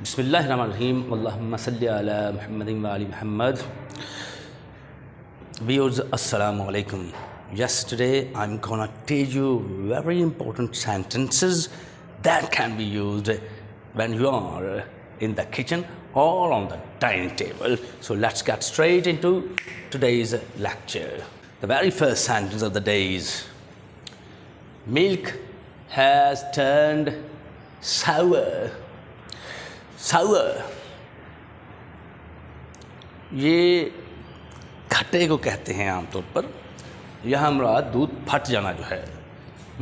बिस्मिल्लाहिर्रहमानिर्रहीम अल्लाहुम्मा सल्लि अला मुहम्मदिन व आलि Muhammad. Viewers, assalamu alaikum. Yesterday I'm gonna teach you very important sentences that can be used when you are in the kitchen or on the dining table. So let's get straight into today's lecture. The very first sentence of the day is: milk has turned sour. Sour, ये खट्टे को कहते हैं आमतौर पर। यह हमारा दूध फट जाना जो है।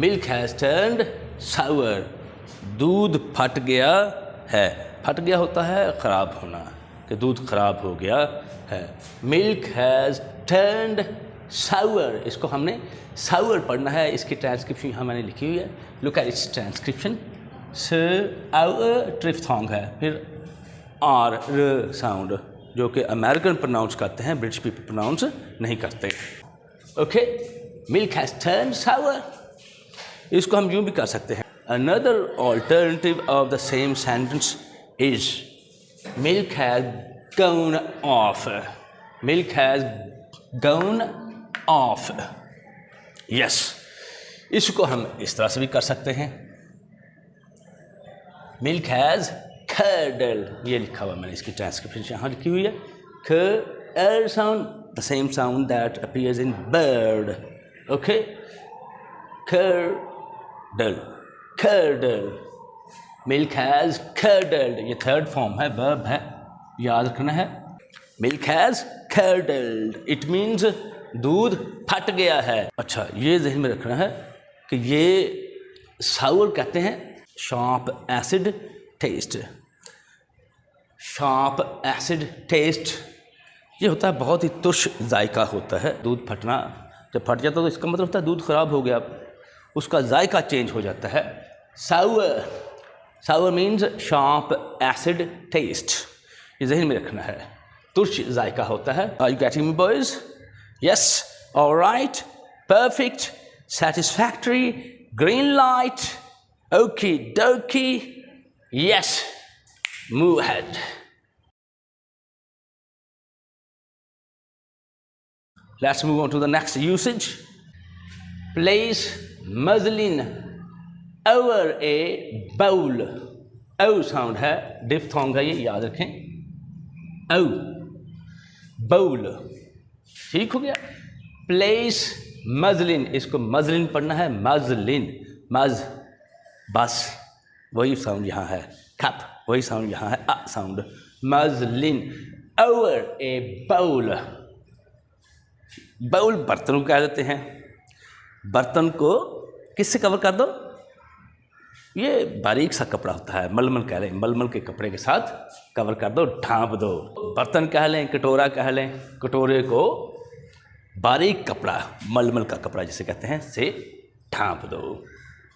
मिल्क हैज़ टर्न्ड सावर, दूध फट गया है। फट गया होता है ख़राब होना, कि दूध ख़राब हो गया है। मिल्क हैज़ टर्न्ड सावर, इसको हमने सावर पढ़ना है। इसकी ट्रांसक्रिप्शन यहाँ मैंने लिखी हुई है। Look at its transcription. Triphthong है, फिर आर र साउंड, जो कि अमेरिकन प्रोनाउंस करते हैं, ब्रिटिश पीपल प्रोनाउंस नहीं करते। ओके, मिल्क हैज़ टर्न्ड सावर, इसको हम यूँ भी कर सकते हैं। Another alternative of the same sentence is milk has gone of. Milk has gone of, yes, इसको हम इस तरह से भी कर सकते हैं। मिल्क हैज़ curdled, ये लिखा हुआ मैंने, इसकी ट्रांसक्रिप्शन यहाँ लिखी हुई है। क sound, the same sound that appears in bird. Okay, curdled, curdled, milk has curdled, ये थर्ड फॉर्म है, वर्ब है, याद रखना है। Milk has curdled, it means दूध फट गया है। अच्छा, ये ज़हन में रखना है कि ये साउर कहते हैं sharp acid test. Sharp acid test ये होता है बहुत ही तुर्श जायका होता है। दूध फटना, जब फट जाता है तो इसका मतलब होता है दूध ख़राब हो गया, उसका जायका चेंज हो जाता है। Sour, sour means sharp acid test, ये ज़हन में रखना है। तुर्श जायका होता है। Are you getting me boys? Yes, alright, perfect, satisfactory, green light, okie dokie, yes, move ahead. Let's move on to the next usage. Place muslin over a bowl. O sound है, diphthong है, ये याद रखें। O, bowl, ठीक हो गया। Place muslin, इसको muslin पढ़ना है, muslin, muz, बस वही साउंड यहाँ है। कप, वही साउंड यहाँ है, अ sound. Muslin over a bowl. Bowl बर्तन को कह देते हैं। बर्तन को किससे कवर कर दो? ये बारीक सा कपड़ा होता है, मलमल कह लें, मलमल के कपड़े के साथ कवर कर दो, ढांप दो। बर्तन कह लें, कटोरा कह लें, कटोरे को बारीक कपड़ा, मलमल का कपड़ा जिसे कहते हैं, से ढांप दो।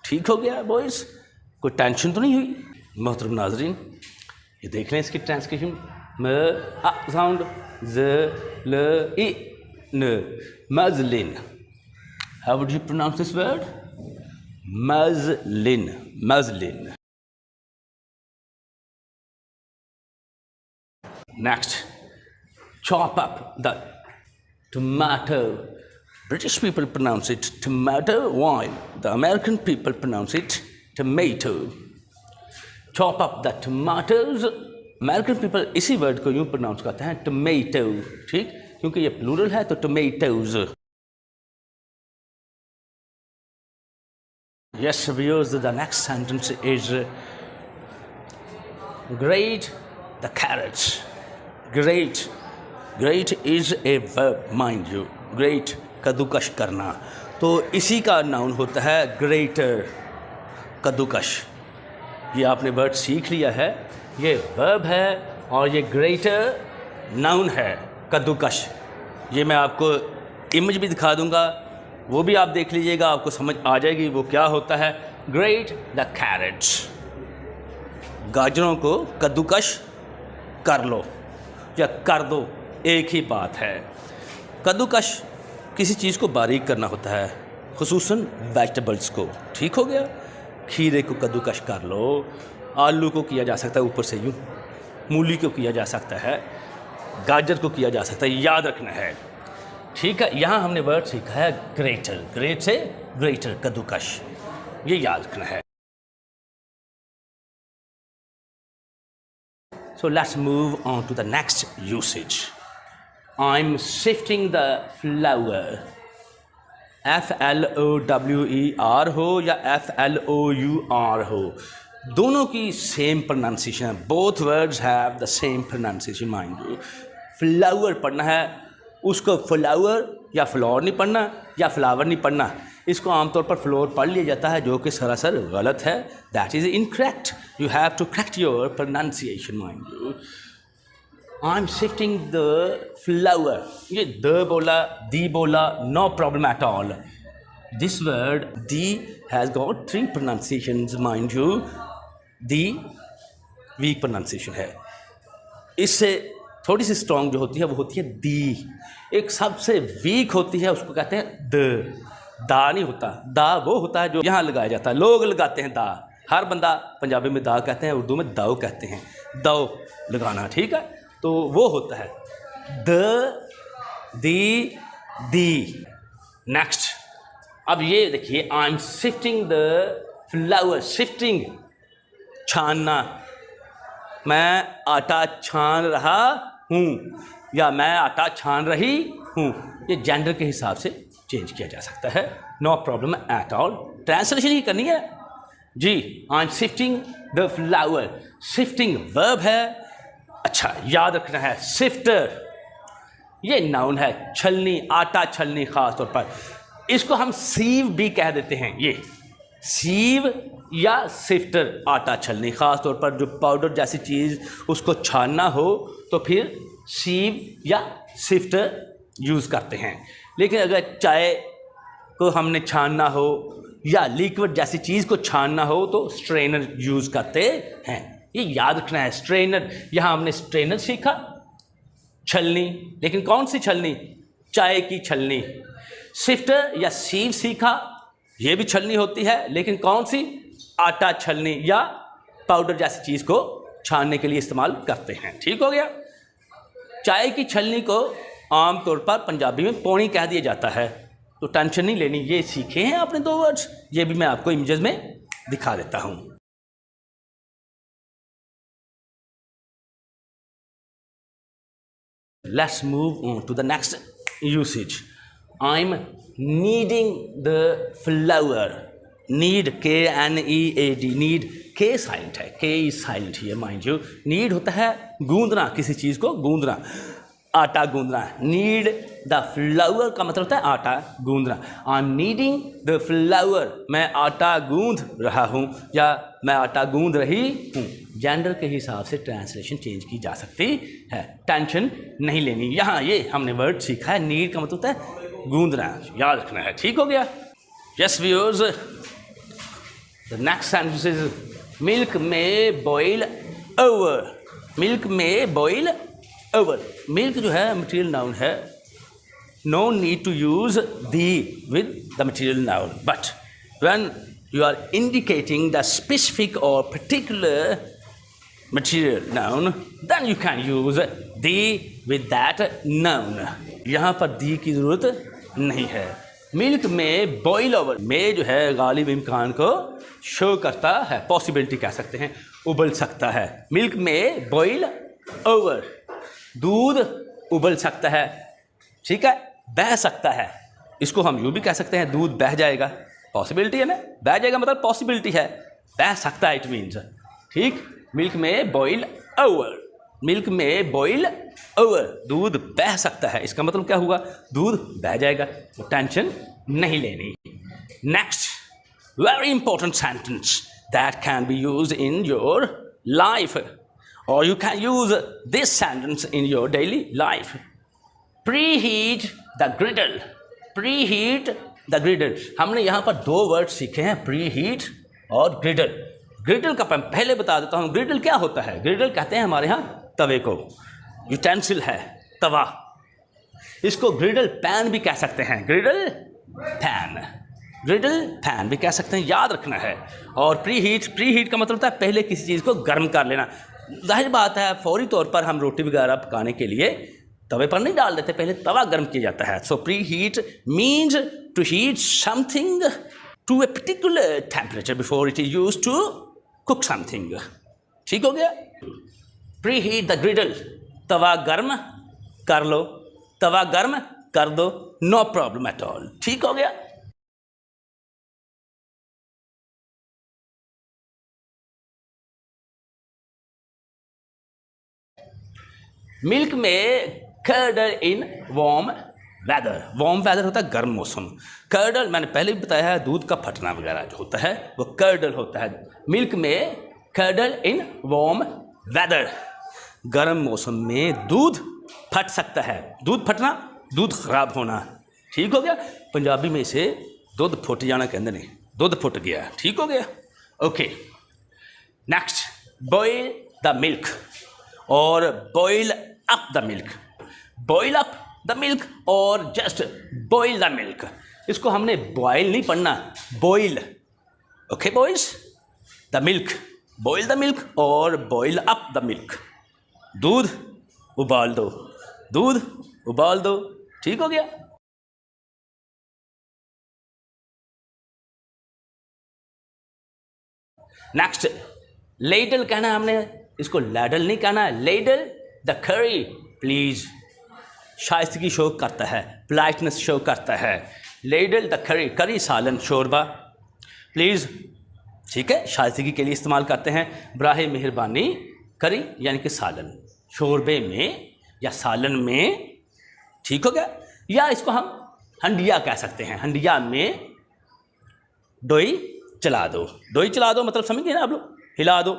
ठीक हो गया बॉयज़, कोई टेंशन तो नहीं हुई? मोहतरम नाजरीन, ये देख लें इसकी ट्रांसक्रिप्शन। म आ साउंड, ज ल इ न, muslin. How would you pronounce this word? Muslin, muslin. Next, chop up the tomato. British people pronounce it tomato, while the American people pronounce it tomato. Chop up the tomatoes. American people इसी word को यूँ pronounce करते हैं, tomato, ठीक, क्योंकि ये plural है तो tomatoes. Yes, viewers, the next sentence is grate the carrots. Grate, grate is a verb, mind you. Grate, कद्दूकश करना, तो इसी का नाउन होता है ग्रेटर, कद्दूकश। ये आपने वर्ड सीख लिया है, ये वर्ब है और ये ग्रेटर नाउन है, कद्दूकश। ये मैं आपको इमेज भी दिखा दूंगा, वो भी आप देख लीजिएगा, आपको समझ आ जाएगी वो क्या होता है। ग्रेट द कैरेट्स, गाजरों को कद्दूकश कर लो या कर दो, एक ही बात है। कद्दूकश किसी चीज़ को बारीक करना होता है, खुसूसन वेजिटेबल्स को। ठीक हो गया, खीरे को कद्दूकश कर लो, आलू को किया जा सकता है ऊपर से यूँ, मूली को किया जा सकता है, गाजर को किया जा सकता है, याद रखना है। ठीक है, यहाँ हमने वर्ड सीखा है ग्रेटर, ग्रेट से ग्रेटर, कद्दूकश, ये याद रखना है। So let's move on to the next usage. I'm sifting the flour. FLOWER हो या FLOUR हो, दोनों की सेम प्रोनाउंसिएशन है। Both words have the same pronunciation, mind you. Flower पढ़ना है, उसको फ्लावर या फ्लोर नहीं पढ़ना या फ्लावर नहीं पढ़ना। इसको आमतौर पर फ्लोर पढ़ लिया जाता है, जो कि सरासर गलत है। That is incorrect. You have to correct your pronunciation, mind you. I am shifting the flour, ये द बोला, दी बोला, no problem at all. This word the has got 3 pronunciations, mind you. The weak pronunciation है, इससे थोड़ी सी strong जो होती है वो होती है दी। एक सबसे वीक होती है, उसको कहते हैं द। दा नहीं होता, दा वो होता है जो यहाँ लगाया जाता है, लोग लगाते हैं दा। हर बंदा पंजाबी में दा कहते हैं, उर्दू में दाव कहते हैं, दाव लगाना, ठीक है। तो वो होता है द, दी। नेक्स्ट, अब ये देखिए, आई am shifting the flour. Shifting, छानना, मैं आटा छान रहा हूँ या मैं आटा छान रही हूँ, ये जेंडर के हिसाब से चेंज किया जा सकता है, no problem at all. Translation ही करनी है जी। I am shifting the flour, shifting verb है। अच्छा, याद रखना है शिफ्टर, ये नाउन है, छलनी, आटा छलनी खास तौर पर। इसको हम सीव भी कह देते हैं, ये सीव या सिफ्टर, आटा छलनी। खास तौर पर जो पाउडर जैसी चीज़ उसको छानना हो तो फिर सीव या सिफ्टर यूज़ करते हैं। लेकिन अगर चाय को हमने छानना हो या लिक्विड जैसी चीज़ को छानना हो तो स्ट्रेनर यूज़ करते हैं, ये याद रखना है। स्ट्रेनर, यहाँ हमने स्ट्रेनर सीखा, छलनी, लेकिन कौन सी छलनी? चाय की छलनी। सिफ्टर या सीव सीखा, ये भी छलनी होती है, लेकिन कौन सी? आटा छलनी या पाउडर जैसी चीज़ को छानने के लिए इस्तेमाल करते हैं। ठीक हो गया। चाय की छलनी को आमतौर पर पंजाबी में पौनी कह दिया जाता है, तो टेंशन नहीं लेनी, ये सीखे हैं आपने 2 वर्ड्स, ये भी मैं आपको इमेजेस में दिखा देता हूँ। Let's move on to the next usage. I'm kneading the flour. Knead, K-N-E-A-D, knead, K silent है, K is silent here, mind you. Knead होता है गूंदना, किसी चीज़ को गूंदना, आटा गूंदना। Knead the flour का मतलब होता है आटा गूंदना। I'm kneading the flour, मैं आटा गूंद रहा हूँ या मैं आटा गूंद रही हूँ। जेंडर के हिसाब से ट्रांसलेशन चेंज की जा सकती है, टेंशन नहीं लेनी। यहाँ ये हमने वर्ड सीखा है, नीड का मतलब होता है गूंदना, याद रखना है। ठीक हो गया। Yes viewers, the next sentence is milk may boil over. Milk may boil over. Milk जो है मटीरियल नाउन है, no need to use the with the material noun, but when you are indicating the specific or particular material noun, then you can use the with that noun. यहाँ पर दी की ज़रूरत नहीं है। Milk may boil over, में जो है गालिब इम्कान को शो करता है, पॉसिबिलिटी कह सकते हैं, उबल सकता है। मिल्क में बॉयल ओवर, दूध उबल सकता है, ठीक है, बह सकता है। इसको हम यूँ भी कह सकते हैं, दूध बह जाएगा, पॉसिबिलिटी है ना, बह जाएगा मतलब पॉसिबिलिटी है, बह सकता है, इट मीन्स। ठीक, milk may boil over, milk may boil over, दूध बह सकता है, इसका मतलब क्या हुआ? दूध बह जाएगा, तो टेंशन नहीं लेनी। Next, very important sentence that can be use in your life, और you can use this sentence in your daily life. Preheat the griddle. Preheat the griddle, हमने यहाँ पर 2 वर्ड सीखे हैं, प्री हीट और ग्रिडल। ग्रिडल का पहले बता देता हूँ, ग्रिडल क्या होता है। ग्रिडल कहते हैं हमारे यहाँ तवे को, यूटेंसिल है तवा। इसको ग्रिडल पैन भी कह सकते हैं, ग्रिडल पैन। ग्रिडल पैन भी कह सकते हैं, याद रखना है। और प्री हीट का मतलब होता है पहले किसी चीज़ को गर्म कर लेना। जाहिर बात है फौरी तौर पर हम रोटी वगैरह पकाने के लिए तवे पर नहीं डाल देते, पहले तवा गर्म किया जाता है। So preheat means to heat something to a particular temperature before it is use to cook something. ठीक हो गया। प्री हीट द ग्रिडल, तवा गर्म कर लो, तवा गर्म कर दो, नो प्रॉब्लम एट ऑल। ठीक हो गया। Milk may curdle in warm weather, warm weather होता है गर्म मौसम। कर्डल मैंने पहले भी बताया है, दूध का फटना वगैरह जो होता है वो कर्डल होता है। Milk may curdle in warm weather, गर्म मौसम में दूध फट सकता है। दूध फटना, दूध खराब होना। ठीक हो गया। पंजाबी में इसे दुध फुट जाना कहते हैं, दुध फुट गया। ठीक हो गया। Okay next, boil the milk और boil up the milk. Boil up the milk और जस्ट बॉयल द मिल्क। इसको हमने बॉयल नहीं पढ़ना, boil. Okay boys, the milk, boil the milk और बॉयल अप द मिल्क। दूध उबाल दो, दूध उबाल दो। ठीक हो गया। नेक्स्ट, लेडल कहना है हमने, इसको लैडल नहीं कहना है। लेडल द करी प्लीज, शाइस्तगी शो करता है, पोलाइटनेस शो करता है। लेडल द करी, करी सालन शोरबा प्लीज़। ठीक है, शाइस्तगी के लिए इस्तेमाल करते हैं। बराहे मेहरबानी करी यानी कि सालन, शोरबे में या सालन में। ठीक हो गया। या इसको हम हंडिया कह सकते हैं, हंडिया में डोई चला दो। डोई चला दो मतलब समझ गए ना आप लोग, हिला दो।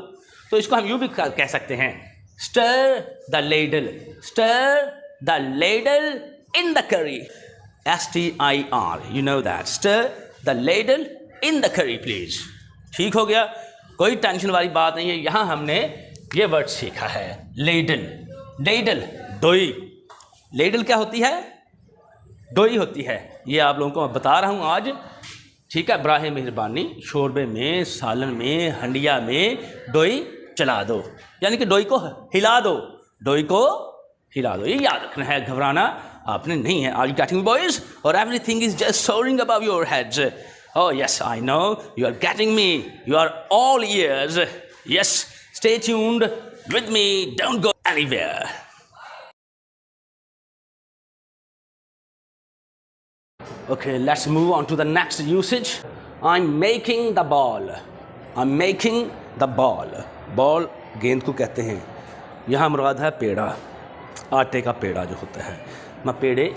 तो इसको हम यूँ भी कह सकते हैं, stir the ladle, stir the ladle in the curry, STIR, you know that, stir the ladle in the curry please. ठीक हो गया। कोई टेंशन वाली बात नहीं है। यहाँ हमने ये वर्ड सीखा है, लेडल, लेडल डोई। लेडल क्या होती है? डोई होती है। ये आप लोगों को मैं बता रहा हूँ आज। ठीक है, बराहे मेहरबानी शोरबे में, सालन में, हंडिया में डोई चला दो, यानी कि डोई को हिला दो, डोई को हिला दो। ये याद रखना है, घबराना आपने नहीं है। Are you getting me boys? और everything is just soaring above your heads. Oh yes, I know you are getting me. You are all ears. Yes, stay tuned with me. Don't go anywhere. Okay, let's move on to the next usage. I'm making the ball. I'm making the ball. Ball गेंद को कहते हैं। यहाँ मुराद है पेड़ा, आटे का पेड़ा जो होता है। मैं पेड़े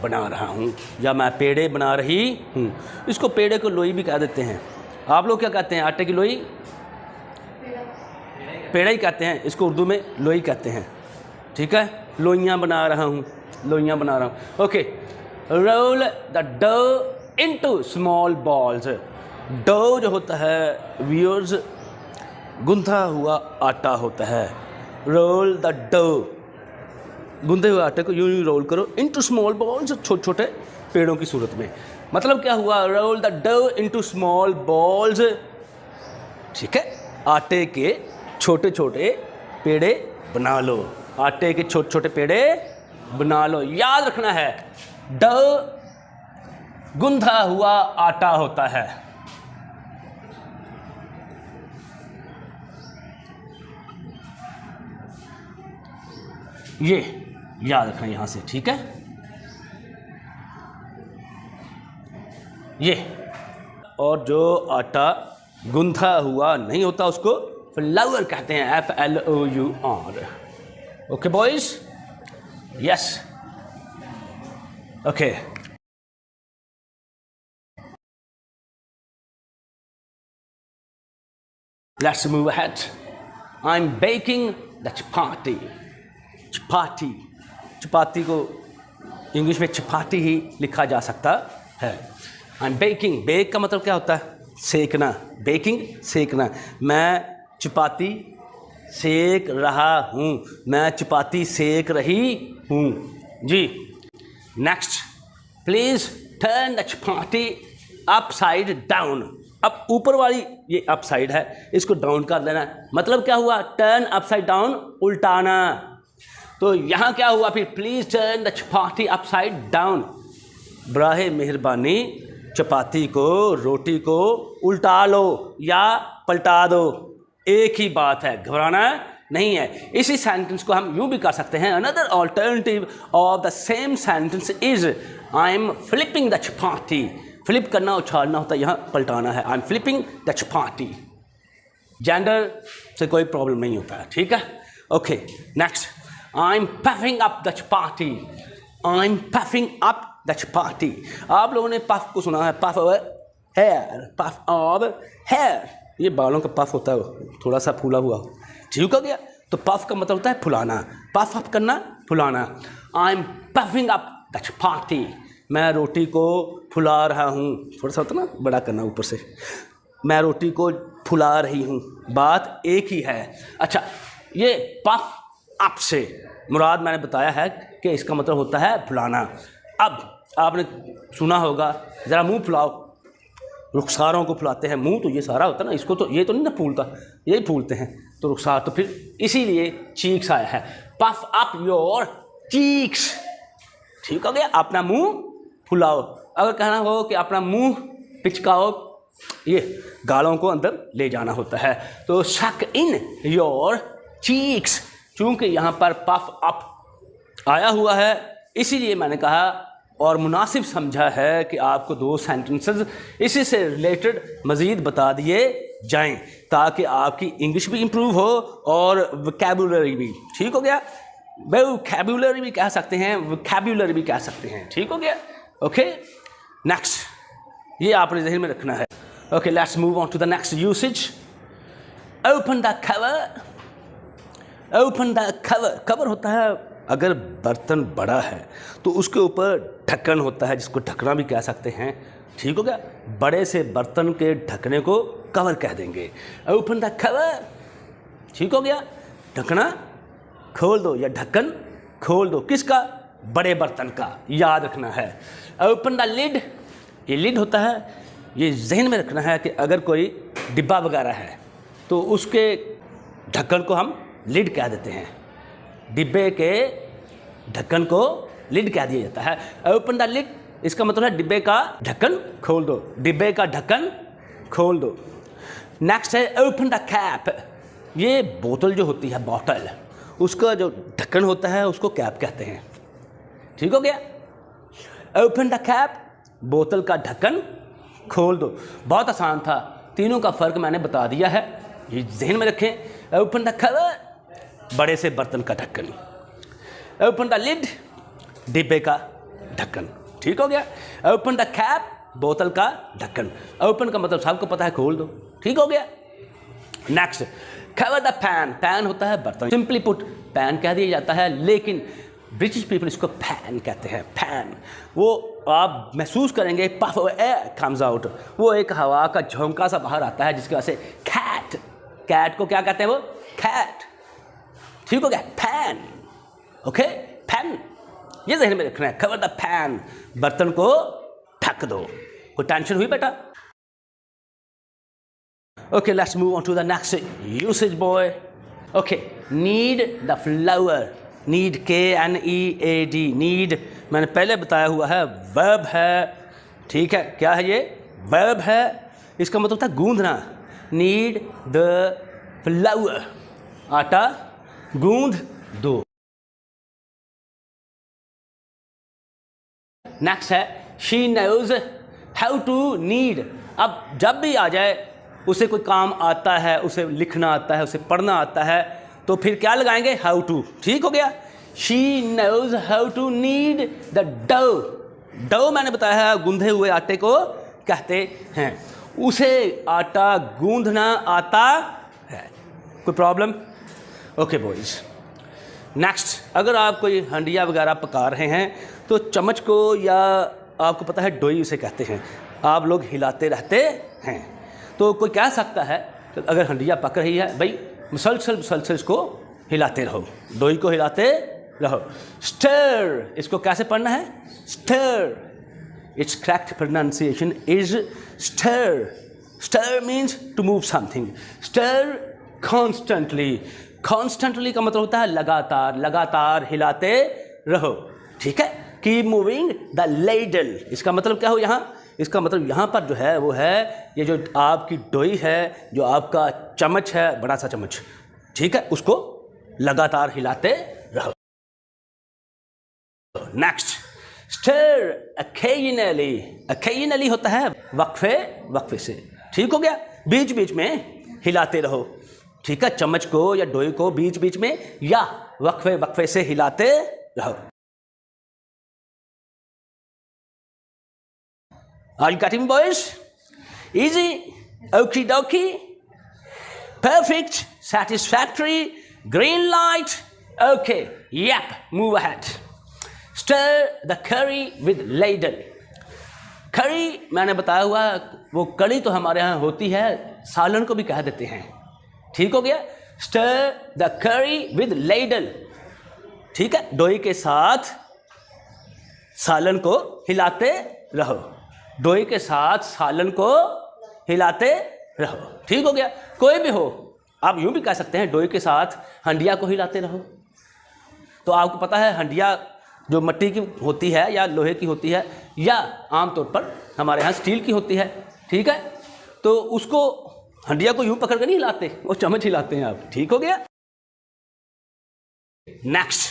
बना रहा हूँ या मैं पेड़े बना रही हूँ। इसको पेड़े को लोई भी कह देते हैं। आप लोग क्या कहते हैं? आटे की लोई, पेड़ा ही कहते हैं। इसको उर्दू में लोई कहते हैं। ठीक है, लोइयाँ बना रहा हूँ, लोइयाँ बना रहा हूँ। Okay, roll the dough into small balls. Dough जो होता है व्यूअर्स, गुंथा हुआ आटा होता है। रोल द डो, गूंदे हुए आटे को यूं यूं रोल करो इनटू स्मॉल बॉल्स, छोटे छोटे पेड़ों की सूरत में। मतलब क्या हुआ? Roll the dough into small balls. ठीक है, आटे के छोटे छोटे पेड़े बना लो, आटे के छोटे छोटे पेड़े बना लो। याद रखना है, डो गुंधा हुआ आटा होता है। ये याद रखना यहाँ से। ठीक है, ये। और जो आटा गुंथा हुआ नहीं होता उसको फ्लावर कहते हैं, FLOUR। Okay boys? Yes. Okay, let's move ahead. I am baking the chapati. Chapati, chapati को इंग्लिश में चपाती ही लिखा जा सकता है। आई एम बेकिंग, बेक का मतलब क्या होता है? सेकना। बेकिंग सेकना। मैं चपाती सेक रहा हूँ, मैं चपाती सेक रही हूँ। जी next, please turn the chapati upside down. अब ऊपर वाली ये अपसाइड है, इसको डाउन कर देना है। मतलब क्या हुआ? टर्न अपसाइड डाउन, उल्टाना। तो यहाँ क्या हुआ फिर? Please turn the chapati upside down. बराहे मेहरबानी चपाती को, रोटी को उल्टा लो या पलटा दो, एक ही बात है, घबराना नहीं है। इसी सेंटेंस को हम यूँ भी कर सकते हैं। Another alternative of the same sentence is I am flipping the chapati. Flip करना, उछालना होता है, यहाँ पलटाना है। I am flipping the chapati. Gender से कोई प्रॉब्लम नहीं होता है, ठीक है? Okay, next, I am puffing up the chapati. I am puffing up the chapati. आप लोगों ने पफ को सुना है, puff of hair, puff of hair. ये बालों का पफ होता है, थोड़ा सा फूला हुआ, ठीक हो गया? तो पफ का मतलब होता है फुलाना, पफ अप करना, फुलाना। I am puffing up the chapati. मैं रोटी को फुला रहा हूँ। थोड़ा सा होता ना बड़ा करना ऊपर से, मैं रोटी को फुला रही हूँ, बात एक ही है। अच्छा, ये पफ अप से मुराद मैंने बताया है कि इसका मतलब होता है फुलाना। अब आपने सुना होगा, ज़रा मुंह फुलाओ, रुखसारों को फुलाते हैं मुंह, तो ये सारा होता है ना, इसको तो ये तो नहीं ना फूलता, यही फूलते हैं तो रुखसार। तो फिर इसीलिए चीक्स आया है, पफ अप योर चीक्स, ठीक हो गया? अपना मुंह फुलाओ। अगर कहना हो कि अपना मुंह पिचकाओ, ये गालों को अंदर ले जाना होता है। तो शक इन योर चीक्स, चूँकि यहाँ पर पफ अप आया हुआ है इसीलिए मैंने कहा और मुनासिब समझा है कि आपको दो सेंटेंसेस इसी से रिलेटेड मज़ीद बता दिए जाएं, ताकि आपकी इंग्लिश भी इम्प्रूव हो और वोकैबुलरी भी, ठीक हो गया? वोकैबुलरी भी कह सकते हैं, वोकैबुलरी भी कह सकते हैं, ठीक हो गया? ओके, नेक्स्ट, ये आपने ज़हन में रखना है। Okay, let's move on to the next usage. Open the cover. Open the cover. Cover होता है अगर बर्तन बड़ा है तो उसके ऊपर ढक्कन होता है, जिसको ढकना भी कह सकते हैं, ठीक हो गया? बड़े से बर्तन के ढकने को कवर कह देंगे। ओपन द कवर, ठीक हो गया? ढकना खोल दो या ढक्कन खोल दो, किसका? बड़े बर्तन का, याद रखना है। Open the lid. ये लिड होता है, ये जहन में रखना है कि अगर कोई डिब्बा वगैरह है तो उसके ढक्कन को हम लिड कह देते हैं, डिब्बे के ढक्कन को लिड कह दिया जाता है। ओपन द लिड, इसका मतलब है डिब्बे का ढक्कन खोल दो, डिब्बे का ढक्कन खोल दो। नेक्स्ट है ओपन द कैप। ये बोतल जो होती है, बॉटल, उसका जो ढक्कन होता है उसको कैप कहते हैं, ठीक हो गया? ओपन द कैप, बोतल का ढक्कन खोल दो। बहुत आसान था, तीनों का फ़र्क मैंने बता दिया है, ये जहन में रखें। ओपन द कवर, बड़े से बर्तन का ढक्कन। ओपन द लिड, डिब्बे का ढक्कन, ठीक हो गया? ओपन द कैप, बोतल का ढक्कन। ओपन का मतलब सबको पता है, खोल दो, ठीक हो गया? Next, cover the pan. Pan होता है बर्तन, सिंपली पुट पैन कह दिया जाता है, लेकिन ब्रिटिश पीपल इसको फैन कहते हैं, फैन। वो आप महसूस करेंगे, पफ एयर कम्स आउट, वो एक हवा का झोंका सा बाहर आता है, जिसकी वजह से कैट, कैट को क्या कहते हैं? वो कैट, ठीक हो गया? फैन, ओके, फैन, ये ज़हन में रखना है। कवर द फैन, बर्तन को ढक दो। कोई टेंशन हुई बेटा? Okay, let's move on to the next usage boy. Okay, knead the flour. Knead, KNEAD, knead मैंने पहले बताया हुआ है, वर्ब है, ठीक है? क्या है ये? वर्ब है, इसका मतलब था गूंदना। नीड द फ्लावर, आटा गूंद दो। नेक्स्ट है she knows how to knead. अब जब भी आ जाए, उसे कोई काम आता है, उसे लिखना आता है, उसे पढ़ना आता है, तो फिर क्या लगाएंगे? हाउ टू, ठीक हो गया? She knows how to knead the dough. Dough मैंने बताया है गूंधे हुए आटे को कहते हैं, उसे आटा गूंधना आता है। कोई प्रॉब्लम? ओके बॉयज़, नेक्स्ट, अगर आप कोई हंडिया वगैरह पका रहे हैं तो चम्मच को, या आपको पता है डोई उसे कहते हैं, आप लोग हिलाते रहते हैं। तो कोई कह सकता है कि अगर हंडिया पक रही है, भाई मुसलसल मुसलसल इसको हिलाते रहो, डोई को हिलाते रहो। स्टर, इसको कैसे पढ़ना है? Stir, its correct pronunciation is stir. Stir means to move something. Stir constantly. Constantly का मतलब होता है लगातार, लगातार हिलाते रहो, ठीक है। Keep moving the ladle. इसका मतलब क्या हो यहाँ? इसका मतलब यहाँ पर जो है वो है ये जो आपकी डोई है, जो आपका चम्मच है, बड़ा सा चम्मच, ठीक है, उसको लगातार हिलाते रहो। Next, stir occasionally. occasionally होता है वक्फे वक्फे से, ठीक हो गया, बीच बीच में हिलाते रहो, ठीक है, चम्मच को या डोई को बीच बीच में या वक्फे वक्फे से हिलाते रहो। Are you getting, boys? Easy, okie dokie, perfect, satisfactory, green light, okay, yep, move ahead. Stir the curry with ladle. Curry मैंने बताया हुआ, वो कड़ी तो हमारे यहाँ होती है, सालन को भी कह देते हैं, ठीक हो गया। Stir the curry with ladle, ठीक है, डोई के साथ सालन को हिलाते रहो, डोई के साथ सालन को हिलाते रहो, ठीक हो गया। कोई भी हो, आप यूं भी कह सकते हैं डोई के साथ हंडिया को हिलाते रहो। तो आपको पता है हंडिया जो मिट्टी की होती है या लोहे की होती है या आमतौर पर हमारे यहाँ स्टील की होती है, ठीक है, तो उसको हंडिया को यूं पकड़ कर नहीं हिलाते, वो चम्मच हिलाते हैं आप, ठीक हो गया। Next,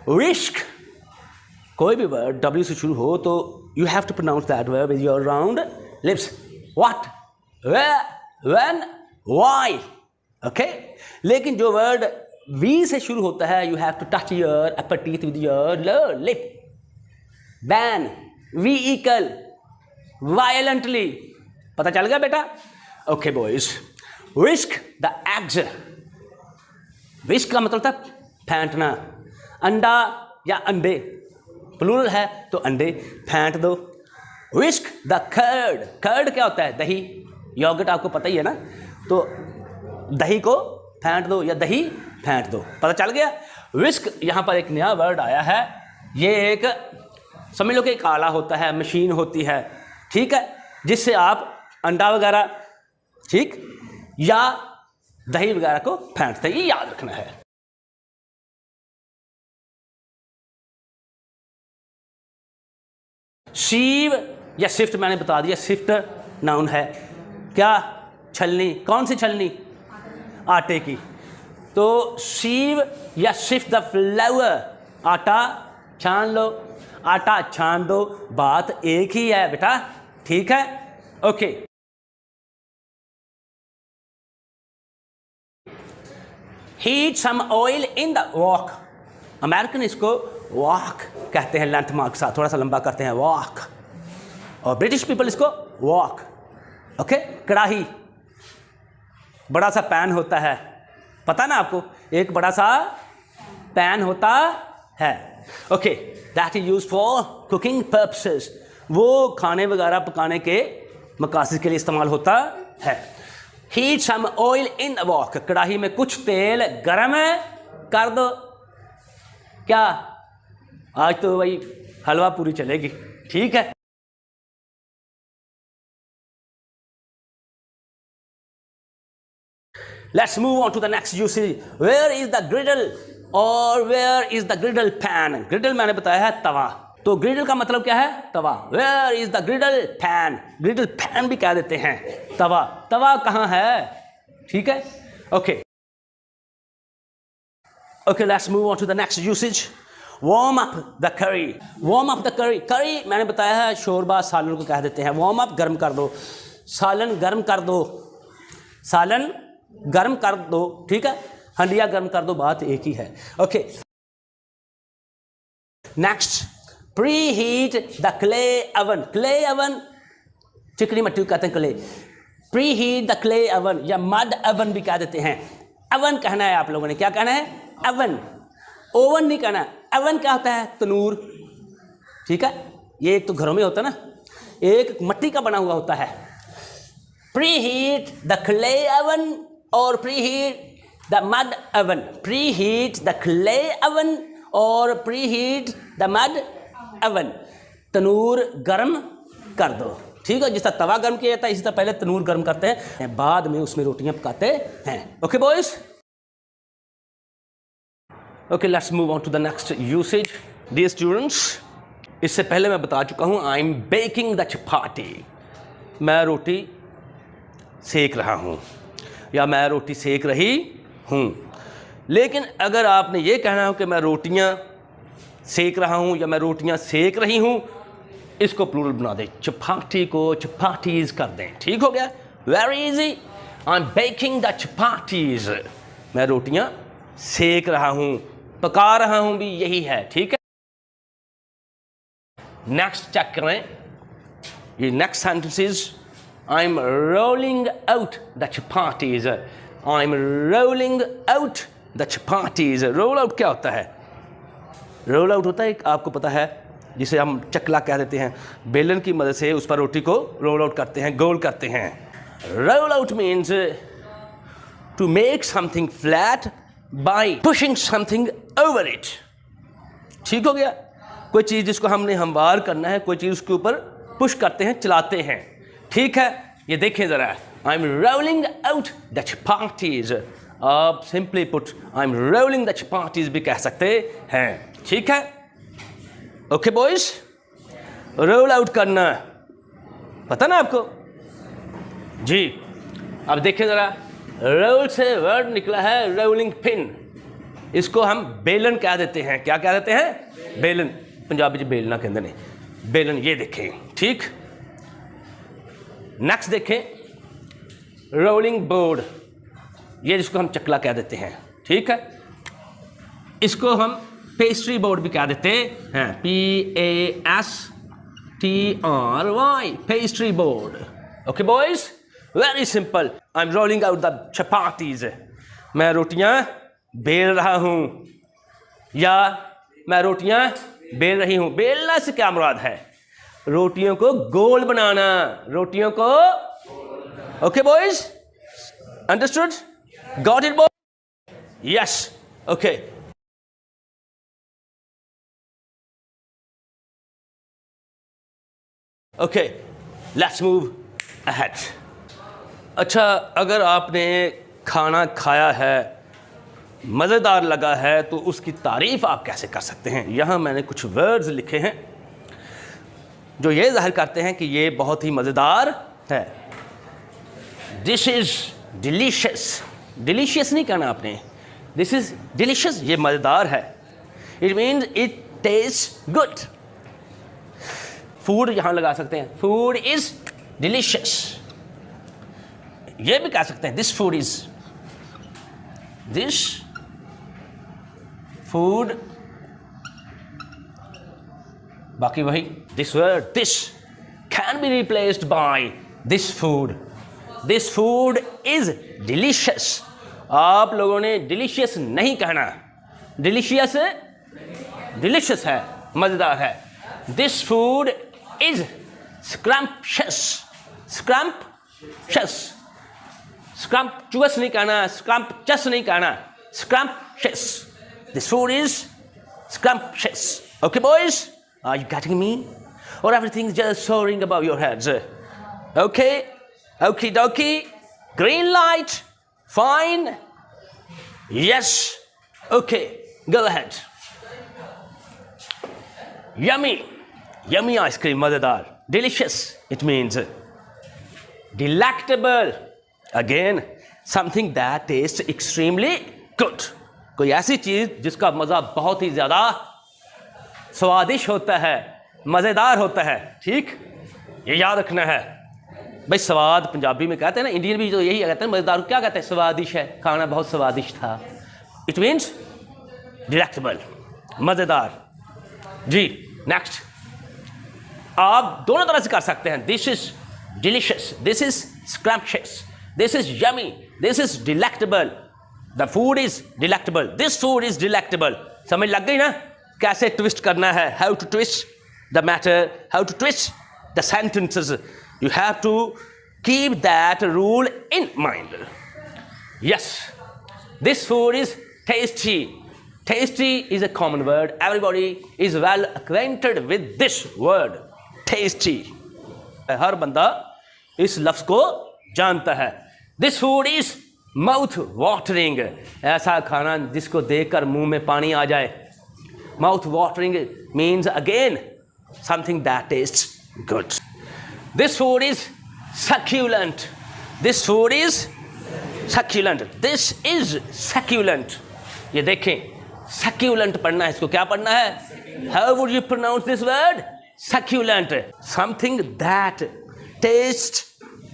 whisk. कोई भी वर्ड W से शुरू हो तो you have to pronounce that word with your round lips. What, where, when, why, okay. लेकिन जो वर्ड V से शुरू होता है you have to touch your upper teeth with your lower lip. Van, vehicle, violently, पता चल गया बेटा? Okay boys. Whisk the eggs. Whisk का मतलब था फेंटना, अंडा या अंडे, प्लूरल है तो अंडे फेंट दो। विस्क द कर्ड। कर्ड क्या होता है? दही, योगर्ट आपको पता ही है ना, तो दही को फेंट दो या दही फेंट दो, पता चल गया। विस्क यहाँ पर एक नया वर्ड आया है, ये एक समझ लो कि एक आला होता है, मशीन होती है, ठीक है, जिससे आप अंडा वगैरह, ठीक, या दही वगैरह को फेंटते हैं, ये याद रखना है। शीव या शिफ्ट मैंने बता दिया, शिफ्ट नाउन है। क्या? छलनी। कौन सी छलनी? आटे की। तो शीव या शिफ्ट द फ्लावर, आटा छान लो, आटा छान दो, बात एक ही है बेटा, ठीक है, okay. Heat some oil in the wok. American इसको वॉक कहते हैं, लेंथ मार्क साथ थोड़ा सा लंबा करते हैं, वॉक, और ब्रिटिश पीपल इसको वॉक, ओके। कढ़ाई, बड़ा सा पैन होता है, पता ना आपको, एक बड़ा सा पैन होता है, okay, that is used for cooking purposes, वो खाने वगैरह पकाने के मकासद के लिए इस्तेमाल होता है। Heat some oil in the wok, कढ़ाई में कुछ तेल गरम कर दो। क्या? आज तो भाई हलवा पूरी चलेगी, ठीक है। Let's move on to the next usage. Where is the griddle or where is the griddle pan? Griddle मैंने बताया है तवा, तो griddle का मतलब क्या है? तवा। Where is the griddle pan? Griddle pan भी कह देते हैं, तवा। तवा कहाँ है? ठीक है, okay. Okay, let's move on to the next usage. Warm up the curry. Warm up the curry. Curry मैंने बताया है शोरबा, सालन को कह देते हैं। Warm up गर्म कर दो, सालन गर्म कर दो, सालन गर्म कर दो, ठीक है, हंडिया गर्म कर दो, बात एक ही है, okay. Next, preheat the clay oven. Clay oven, चिकनी मट्टी कहते हैं clay. Preheat the clay oven या मड अवन भी कह देते हैं। अवन कहना है आप लोगों ने, क्या कहना है? अवन, ओवन नहीं कहना। अवन क्या होता है? तनूर, ठीक है, ये एक तो घरों में होता है ना, एक मट्टी का बना हुआ होता है। Preheat the clay oven और preheat the mud oven. Preheat the clay oven or preheat the mud oven. Tanur गर्म कर दो। ठीक है, जिस तरह तवा गर्म किया जाता है इसी तरह पहले तनूर गर्म करते हैं, बाद में उसमें रोटियां पकाते हैं। Okay boys, okay let's move on to the next usage. Dear students, इससे पहले मैं बता चुका हूं I am baking the chapati, मैं रोटी सेक रहा हूं या मैं रोटी सेक रही हूं। लेकिन अगर आपने ये कहना हो कि मैं रोटियां सेक रहा हूं या मैं रोटियां सेक रही हूं, इसको प्लूरल बना दें, चपाती को चपातीज कर दें। ठीक हो गया, very easy. I am baking the chapatis, मैं रोटियां सेक रहा हूं, पका रहा हूं भी यही है। ठीक है, नेक्स्ट चेक करें, ये next sentences. I am rolling out the chapatis, I am rolling out the chapatis. Roll out क्या होता है? रोल आउट होता है, आपको पता है, जिसे हम चकला कह देते हैं, बेलन की मदद से उस पर रोटी को रोल आउट करते हैं, गोल करते हैं। Roll out means to make something flat by pushing something over it. ठीक हो गया, कोई चीज़ जिसको हमने हमवार करना है, कोई चीज़ उसके ऊपर पुश करते हैं, चलाते हैं। ठीक है, ये देखें ज़रा, I am rolling out the chapatis. आप simply put I am rolling the chapatis भी कह सकते हैं। ठीक है, ओके बॉयज, रोल आउट करना पता ना आपको जी। अब देखें ज़रा, रोल से वर्ड निकला है रोलिंग पिन, इसको हम बेलन कह देते हैं। क्या कह देते हैं? बेलन, पंजाबी च बेलना कहते हैं, बेलन। ये देखें, ठीक। नेक्स्ट देखें, रोलिंग बोर्ड, ये जिसको हम चकला कह देते हैं। ठीक है, इसको हम पेस्ट्री बोर्ड भी कह देते हैं, PASTRY, pastry board. Okay boys, very simple. I am rolling out the chapatis, मैं रोटियां बेल रहा हूं या मैं रोटियां बेल रही हूं। बेलना से क्या मुराद है? रोटियों को गोल बनाना, रोटियों को। Okay boys, understood? Got it boy? Yes, okay. Okay, let's move ahead. अच्छा, अगर आपने खाना खाया है, मज़ेदार लगा है, तो उसकी तारीफ़ आप कैसे कर सकते हैं? यहाँ मैंने कुछ वर्ड्स लिखे हैं जो ये ज़ाहिर करते हैं कि ये बहुत ही मज़ेदार है। दिस इज़ डिलीशियस, डिलीशियस नहीं कहना आपने, दिस इज़ डिलीशियस, ये मज़ेदार है। It means it taste good. Food यहाँ लगा सकते हैं, फूड इज़ डिलीशियस। ये भी कह सकते हैं this food is, this food, बाकी वही this word this can be replaced by this food. This food is delicious. आप लोगों ने डिलीशियस नहीं कहना, डिलीशियस डिलीशियस है, मज़ेदार है। This food is scrumptious, scrumptious, scrumptuous नहीं कहना, स्क्रम्पचस नहीं कहना, scrumptious. This food is scrumptious. Okay, boys? Are you getting me? Or everything's just soaring above your heads? Okay? Okie dokie? Green light? Fine? Yes? Okay, go ahead. Yummy. Yummy ice cream, mazedar. Delicious, it means. Delectable. Again, something that tastes extremely good. कोई ऐसी चीज़ जिसका मज़ा बहुत ही ज़्यादा स्वादिष्ट होता है, मज़ेदार होता है। ठीक, ये याद रखना है भाई। स्वाद पंजाबी में कहते हैं ना, इंडियन भी जो यही कहते हैं, मज़ेदार क्या कहते हैं? स्वादिष्ट है, खाना बहुत स्वादिष्ट था। इट मीन्स डिलेक्टेबल, मज़ेदार। जी, नेक्स्ट, आप दोनों तरह से कर सकते हैं। This is delicious, this is scrumptious, this is yummy, this is delectable, the food is delectable, this food is delectable. समझ लग गई ना कैसे ट्विस्ट करना है? How to twist the matter, how to twist the sentences. You have to keep that rule in mind. Yes, this food is tasty, tasty is a common word. Everybody is well acquainted with this word, tasty. हर बंदा इस लफ्ज को जानता है. This food is mouth watering. ऐसा खाना जिसको देखकर मुंह में पानी आ जाए. Mouth watering means again something that tastes good. This food is succulent. This food is succulent. This is succulent. ये देखें, succulent पढ़ना है. इसको क्या पढ़ना है? How would you pronounce this word? Succulent. Something that tastes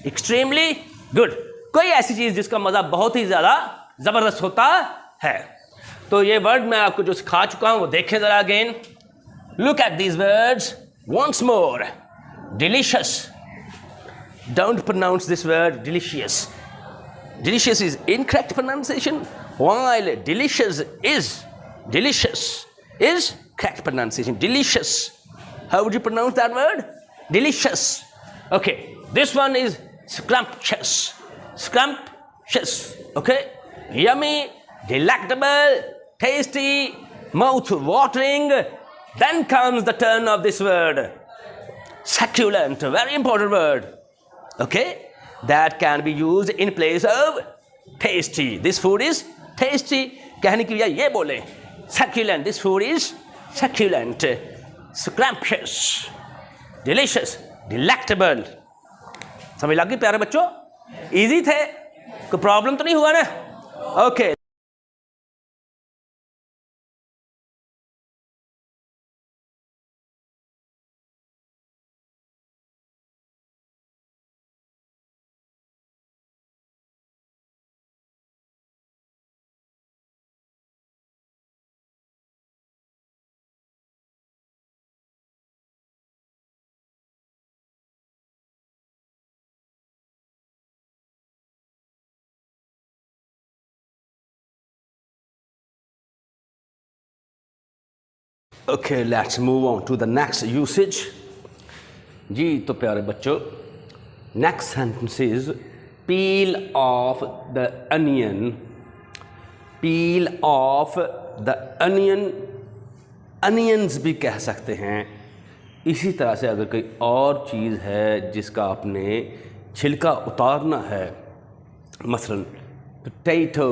extremely good. कोई ऐसी चीज जिसका मजा बहुत ही ज्यादा जबरदस्त होता है. तो ये वर्ड मैं आपको जो सिखा चुका हूं वो देखें जरा again. Look at these words once more. Delicious. Don't pronounce this word delicious. Delicious is incorrect pronunciation, while delicious is correct pronunciation. Delicious. How would you pronounce that word? Delicious. Okay. This one is scrumptious. Scrumptious. Okay. Yummy, delectable, tasty, mouth-watering. Then comes the turn of this word. Succulent. Very important word. Okay. That can be used in place of tasty. This food is tasty. कहने की वजह ये बोले. Succulent. This food is succulent. Scrumptious. Delicious. Delectable. समझ लग गई प्यारे बच्चों? Easy थे? कोई प्रॉब्लम तो नहीं हुआ ना? Okay. Okay, let's move on to the next usage. जी तो प्यारे बच्चों, next sentence is peel off the onion. Peel off the onion. Onions भी कह सकते हैं. इसी तरह से अगर कोई और चीज़ है जिसका आपने छिलका उतारना है, मसलन पोटैटो,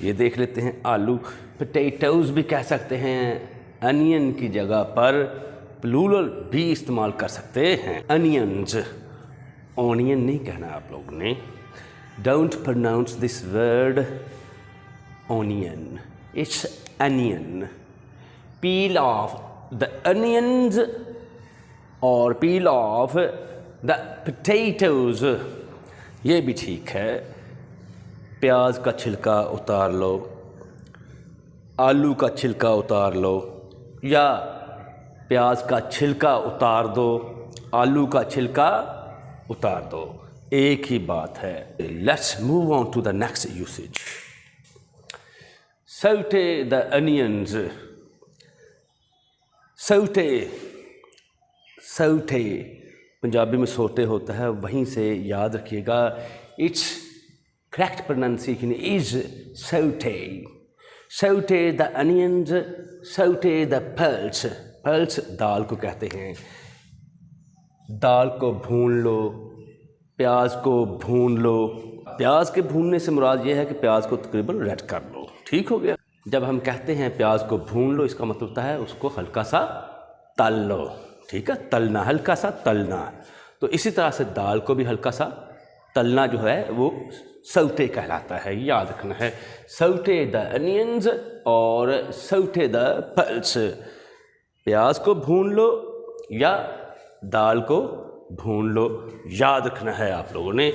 ये देख लेते हैं आलू. पोटैटोज़ भी कह सकते हैं. अनियन की जगह पर प्लूरल भी इस्तेमाल कर सकते हैं. अनियंस. ऑनियन नहीं कहना आप लोगों ने. Don't pronounce this word onion. It's onion. Peel off the onions और पील ऑफ द पोटैटोज़, ये भी ठीक है. प्याज का छिलका उतार लो, आलू का छिलका उतार लो, या प्याज का छिलका उतार दो, आलू का छिलका उतार दो, एक ही बात है. Let's move on to the next usage. Saute the onions. Saute, saute Punjabi में सोते होता है, वहीं से याद रखिएगा. It's correct pronunciation is saute. Saute the onions, saute the pulse. Pulse दाल को कहते हैं. दाल को भून लो, प्याज को भून लो. प्याज के भूनने से मुराद ये है कि प्याज को तकरीबन रेड कर लो. ठीक हो गया. जब हम कहते हैं प्याज को भून लो, इसका मतलब होता है उसको हल्का सा तल लो. ठीक है, तलना, हल्का सा तलना. तो इसी तरह से दाल को भी हल्का सा तलना जो है वो सौटे कहलाता है. याद रखना है. सौटे द अनियंस और सौटे द पल्स. प्याज को भून लो या दाल को भून लो, याद रखना है आप लोगों ने.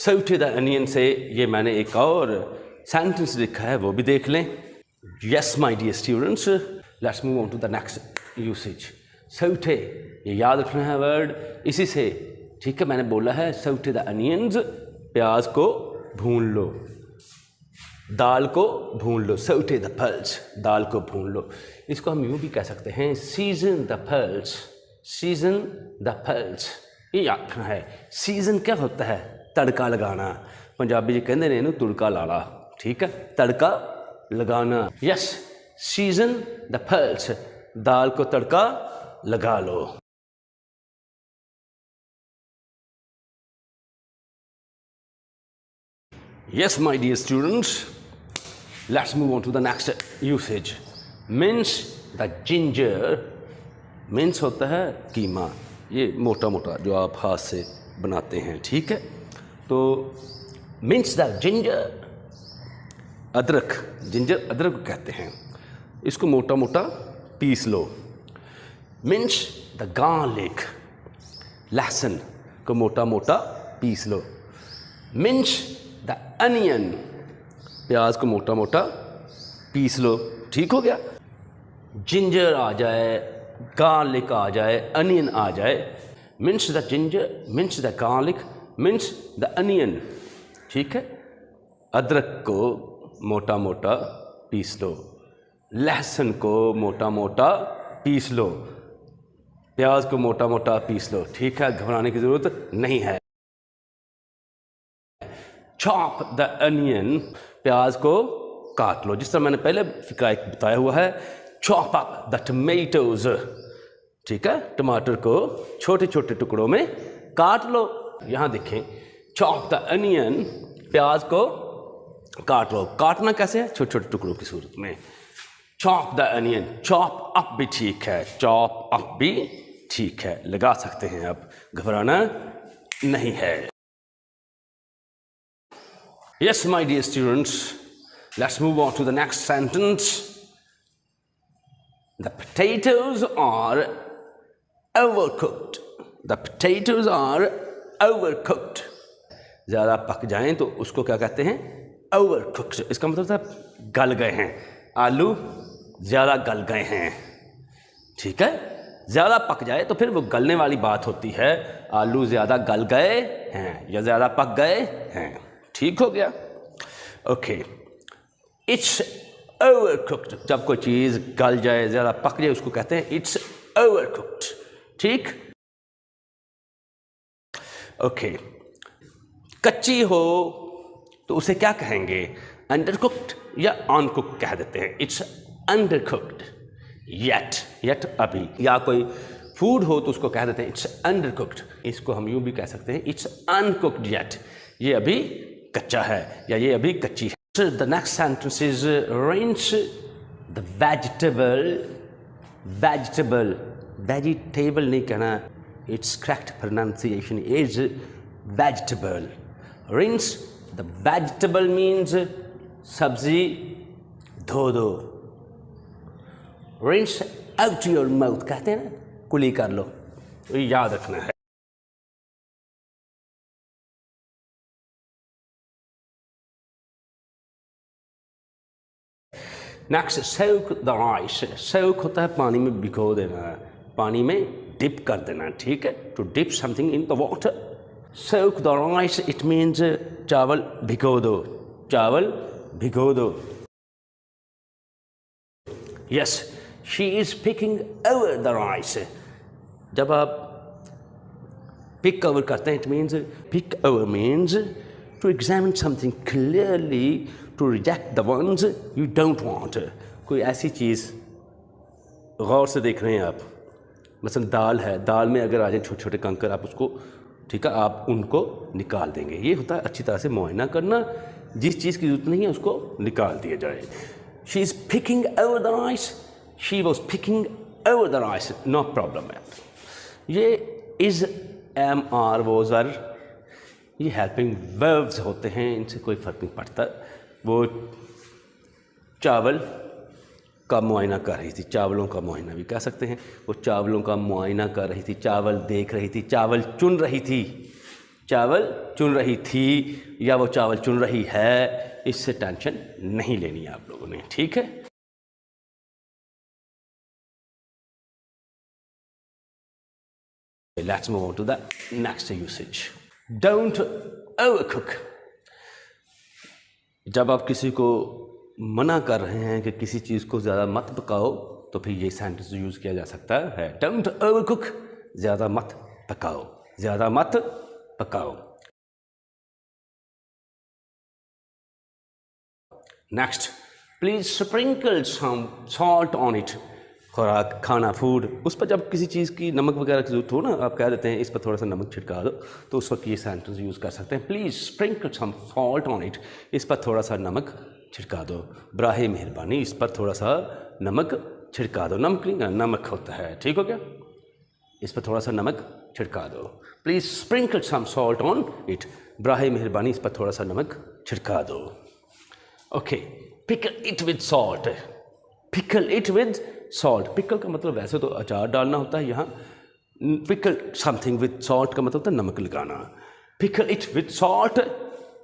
सौटे द अनियन से ये मैंने एक और सेंटेंस लिखा है, वो भी देख लें. Yes my dear students, let's move on to the next usage. Saute, ये याद रखना है वर्ड. इसी से ठीक है, मैंने बोला है सौटे द अनियंस, प्याज को भून लो, दाल को भून लो. सौटे द पल्स, दाल को भून लो. इसको हम यूँ भी कह सकते हैं, season the pulse. Season the pulse, ये याद रखना है. सीजन क्या होता है? तड़का लगाना. पंजाबी जी कहते हैं तुड़का लाना. ठीक है, तड़का लगाना. यस, सीजन द पल्स, दाल को तड़का लगा लो। Yes, my dear students, let's move on to the next usage. Mince the ginger. Mince होता है कीमा, ये मोटा मोटा जो आप हाथ से बनाते हैं, ठीक है। तो mince the ginger, अदरक, जिंजर अदरक को कहते हैं, इसको मोटा मोटा पीस लो। Mince the garlic, लहसुन को मोटा मोटा पीस लो। Mince द अनियन, प्याज को मोटा मोटा पीस लो, ठीक हो गया। जिंजर आ जाए, गार्लिक आ जाए, अनियन आ जाए, mince the ginger, mince the garlic, mince the onion, ठीक है। अदरक को मोटा मोटा पीस लो, लहसुन को मोटा मोटा पीस लो, प्याज को मोटा मोटा पीस लो, ठीक है, घबराने की ज़रूरत नहीं है। चॉप द अनियन, प्याज को काट लो, जिस तरह मैंने पहले फिक्रा एक बताया हुआ है। चॉप अप द टमेटोज, ठीक है, टमाटर को छोटे छोटे टुकड़ों में काट लो। यहाँ देखें, चॉप द अनियन, प्याज को काट लो। काटना कैसे है? छोटे छोटे टुकड़ों की सूरत में। Chop the onion, chop up भी ठीक है, चॉप अप भी ठीक है, लगा सकते हैं आप, घबराना नहीं है। Yes, my dear students, let's move on to the next sentence. The potatoes are overcooked. The potatoes are overcooked. ज़्यादा पक जाएं तो उसको क्या कहते हैं? Overcooked. इसका मतलब था गल गए हैं, आलू ज़्यादा गल गए हैं, ठीक है। ज़्यादा पक जाए तो फिर वो गलने वाली बात होती है, आलू ज़्यादा गल गए हैं या ज़्यादा पक गए हैं, ठीक हो गया। ओके, इट्स ओवरकुक्ड, जब कोई चीज़ गल जाए, ज़्यादा पक जाए, उसको कहते हैं इट्स ओवरकुक्ड, ठीक। ओके, कच्ची हो तो उसे क्या कहेंगे? अंडरकुक्ड या अनकुक्ड कह देते हैं। इट्स अंडरकुक्ड येट, येट अभी। या कोई फूड हो तो उसको कह देते हैं इट्स अंडरकुक्ड। इसको हम यूँ भी कह सकते हैं इट्स अनकुक्ड येट, ये अभी कच्चा है या ये अभी कच्ची है। So the next sentence is rinse the vegetable, vegetable नहीं कहना, its correct pronunciation is vegetable. Rinse the vegetable means सब्जी धो दो। Rinse out your mouth कहते हैं ना, कुली कर लो, तो याद रखना है। Next, soak the rice. Soak होता है पानी में भिगो देना, पानी में डिप कर देना, ठीक है, to dip something in the water. Soak the rice, it means चावल भिगो दो, चावल भिगो दो। Yes, she is picking over the rice. जब आप पिक ओवर करते हैं, it means pick over means to examine something clearly, to reject the ones you don't want. कोई ऐसी चीज़ गौर से देख रहे हैं आप, मसलन दाल है, दाल में अगर आ जाए छोटे छोटे कंकर, आप उसको, ठीक है, आप उनको निकाल देंगे। ये होता है अच्छी तरह से मुआयना करना, जिस चीज़ की जरूरत नहीं है उसको निकाल दिया जाए। She is picking over the rice, she was picking over the rice, no problem है। ये is, am, are, was, are, ये हेल्पिंग वर्ब्स होते हैं, इनसे कोई फ़र्क नहीं पड़ता। वो चावल का मुआयना कर रही थी, चावलों का मुआयना भी कह सकते हैं। वो चावलों का मुआयना कर रही थी, चावल देख रही थी, चावल चुन रही थी, चावल चुन रही थी, या वो चावल चुन रही है, इससे टेंशन नहीं लेनी है आप लोगों ने, ठीक है। Let's move on to the next usage. Don't overcook. जब आप किसी को मना कर रहे हैं कि किसी चीज़ को ज़्यादा मत पकाओ, तो फिर ये सेंटेंस यूज़ किया जा सकता है, डोंट ओवरकुक, ज़्यादा मत पकाओ, ज़्यादा मत पकाओ। Next, please sprinkle some salt on it. खुराक, खाना, फूड, उस पर जब किसी चीज़ की नमक वगैरह की जरूरत हो ना, आप कह देते हैं इस पर थोड़ा सा नमक छिड़का दो, तो उस वक्त ये सेंटेंस यूज़ कर सकते हैं, please sprinkle some salt on it, इस पर थोड़ा सा नमक छिड़का दो, बराहे मेहरबानी इस पर थोड़ा सा नमक छिड़का दो। नमक नहीं, नमक होता है, ठीक हो गया, इस पर थोड़ा सा नमक छिड़का दो, please sprinkle some salt on it, बराहे मेहरबानी इस पर थोड़ा सा नमक छिड़का दो। Okay, pickle it with salt, pickle it with salt, pickle का मतलब वैसे तो अचार डालना होता है, यहाँ पिकल समथिंग विद सॉल्ट का मतलब होता है नमक लगाना। पिकल इट विद सॉल्ट,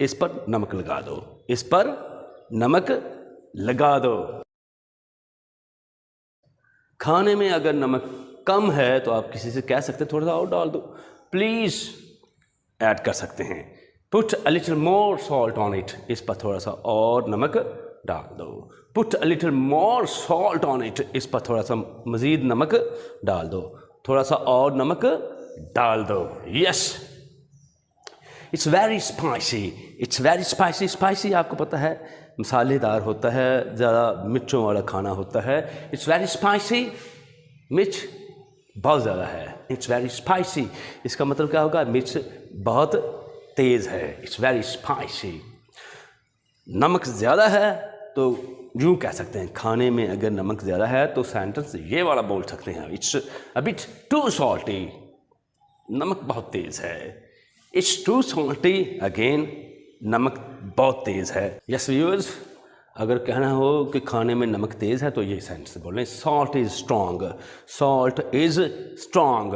इस पर नमक लगा दो, इस पर नमक लगा दो। खाने में अगर नमक कम है तो आप किसी से कह सकते हैं थोड़ा सा और डाल दो, प्लीज़ ऐड कर सकते हैं, put a little more salt on it, इस पर थोड़ा सा और नमक डाल दो, put a little more salt on it, इस पर थोड़ा सा मज़ीद नमक डाल दो, थोड़ा सा और नमक डाल दो। Yes, it's very spicy, it's very spicy, spicy आपको पता है मसालेदार होता है, ज़्यादा मिर्चों वाला खाना होता है। इट्स वेरी स्पाइसी, मिर्च बहुत ज़्यादा है, इट्स वेरी स्पाइसी, इसका मतलब क्या होगा, मिर्च बहुत तेज़ है, इट्स वेरी स्पाइसी। नमक ज़्यादा है तो यूँ कह सकते हैं, खाने में अगर नमक ज़्यादा है तो सेंटेंस ये वाला बोल सकते हैं, it's a bit too salty, नमक बहुत तेज़ है, इट्स टू सॉल्टी, अगेन नमक बहुत तेज़ है। यस व्यूअर्स, अगर कहना हो कि खाने में नमक तेज़ है तो ये सेंटेंस बोल रहे हैं, salt is strong, salt is strong.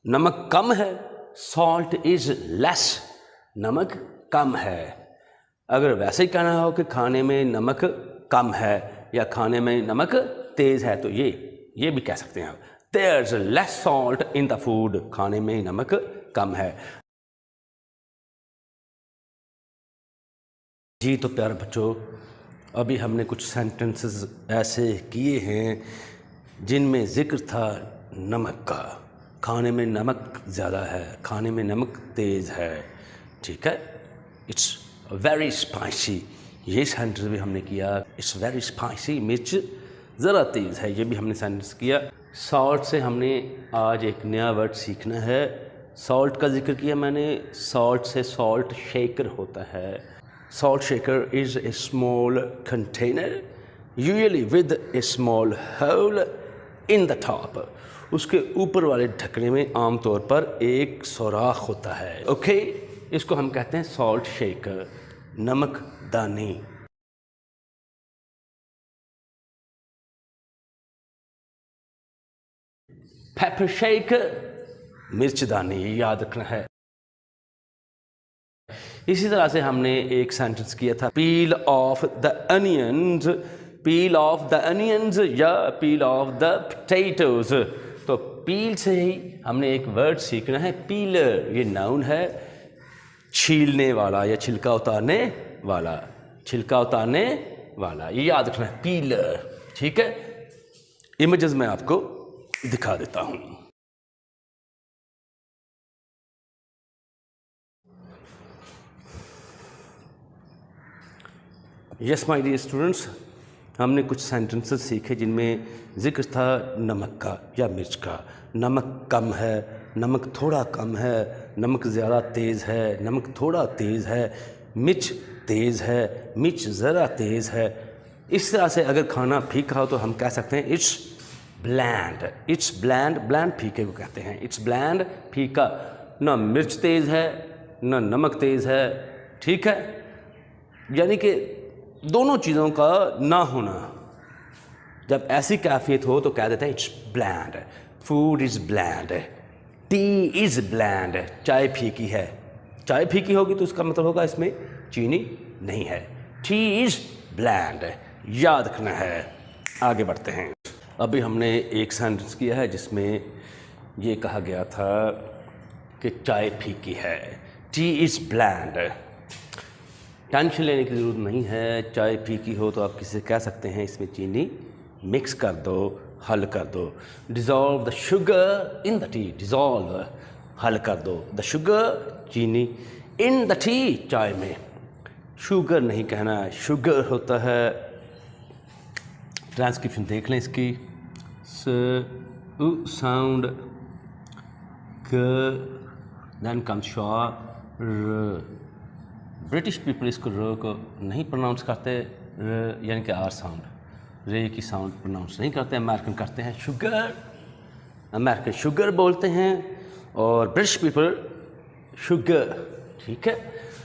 नमक कम है, सॉल्ट इज़ लेस, नमक कम है। अगर वैसे ही कहना हो कि खाने में नमक कम है या खाने में नमक तेज़ है तो ये भी कह सकते हैं आप, there's less salt in the food, खाने में नमक कम है। जी तो प्यारे बच्चों, अभी हमने कुछ सेंटेंसेस ऐसे किए हैं जिनमें ज़िक्र था नमक का, खाने में नमक ज़्यादा है, खाने में नमक तेज़ है, ठीक है, इट्स वेरी स्पाइसी, ये सेंटेंस भी हमने किया, इट्स वेरी स्पाइसी, मिर्च ज़रा तेज़ है, ये भी हमने सेंटेंस किया। सॉल्ट से हमने आज एक नया वर्ड सीखना है, सॉल्ट का जिक्र किया मैंने, सॉल्ट से सॉल्ट शेकर होता है। Salt shaker is a small container, usually with a small hole in the top. उसके ऊपर वाले ढकने में आमतौर पर एक सुराख होता है। ओके, इसको हम कहते हैं सॉल्ट शेकर, नमक दानी। पेपर शेकर, मिर्च दानी, ये याद रखना है। इसी तरह से हमने एक सेंटेंस किया था, पील off the onions, peel off the onions या पील ऑफ द पोटैटोज। तो पील से ही हमने एक वर्ड सीखना है, पीलर, ये नाउन है, छीलने वाला या छिलका उतारने वाला, छिलका उतारने वाला, ये याद रखना है, पीलर, ठीक है। इमेजेस में आपको दिखा देता हूँ। यस माय डियर स्टूडेंट्स, हमने कुछ सेंटेंसेस सीखे जिनमें ज़िक्र था नमक का या मिर्च का। नमक कम है, नमक थोड़ा कम है, नमक ज़्यादा तेज़ है, नमक थोड़ा तेज़ है, मिर्च तेज़ है, मिर्च ज़रा तेज़ है। इस तरह से अगर खाना फीका हो तो हम कह सकते हैं it's bland, it's bland, bland फीके को कहते हैं, इट्स ब्लैंड, फीका, ना मिर्च तेज़ है ना नमक तेज़ है, ठीक है। यानी कि दोनों चीज़ों का ना होना, जब ऐसी कैफियत हो तो कह देते हैं it's bland, food is bland, tea is bland, चाय फीकी है, चाय फीकी होगी तो उसका मतलब होगा इसमें चीनी नहीं है, टी इज़ ब्लैंड, याद रखना है। आगे बढ़ते हैं। अभी हमने एक सेंटेंस किया है जिसमें ये कहा गया था कि चाय फीकी है, टी इज़ ब्लैंड। टेंशन लेने की ज़रूरत नहीं है, चाय फीकी हो तो आप किसी से कह सकते हैं इसमें चीनी मिक्स कर दो, हल कर दो, dissolve the sugar in the tea, dissolve हल कर दो द शुगर, चीनी, इन द टी, चाय में, शुगर नहीं कहना है, शुगर होता है, ट्रांसक्रिप्शन देख लें इसकी, साउंड ग, देन कम शॉ, ब्रिटिश पीपल इसको र को नहीं प्रोनाउंस करते, यानी कि आर साउंड, रे की साउंड प्रोनाउंस नहीं करते। अमेरिकन करते हैं शुगर, अमेरिकन शुगर बोलते हैं, और ब्रिटिश पीपल शुगर, ठीक है।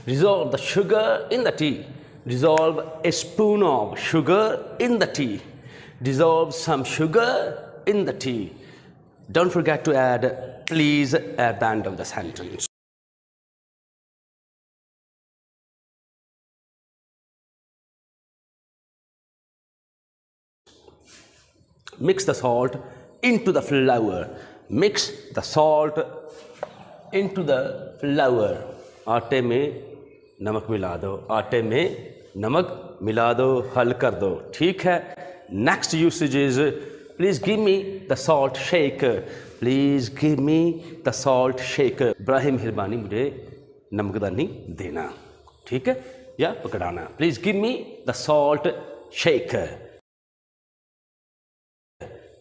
Dissolve the sugar in the tea, dissolve a spoon of sugar in the tea, dissolve some sugar in the tea. Don't forget to add please at the end of the sentence. Mix the salt into the flour. Mix the salt into the flour. आटे में नमक मिला दो, आटे में नमक मिला दो, हल कर दो, ठीक है। Next usage is please give me the salt shaker. Please give me the salt shaker. बराए मेहरबानी मुझे नमकदानी देना, ठीक है, या पकड़ाना। Please give me the salt shaker.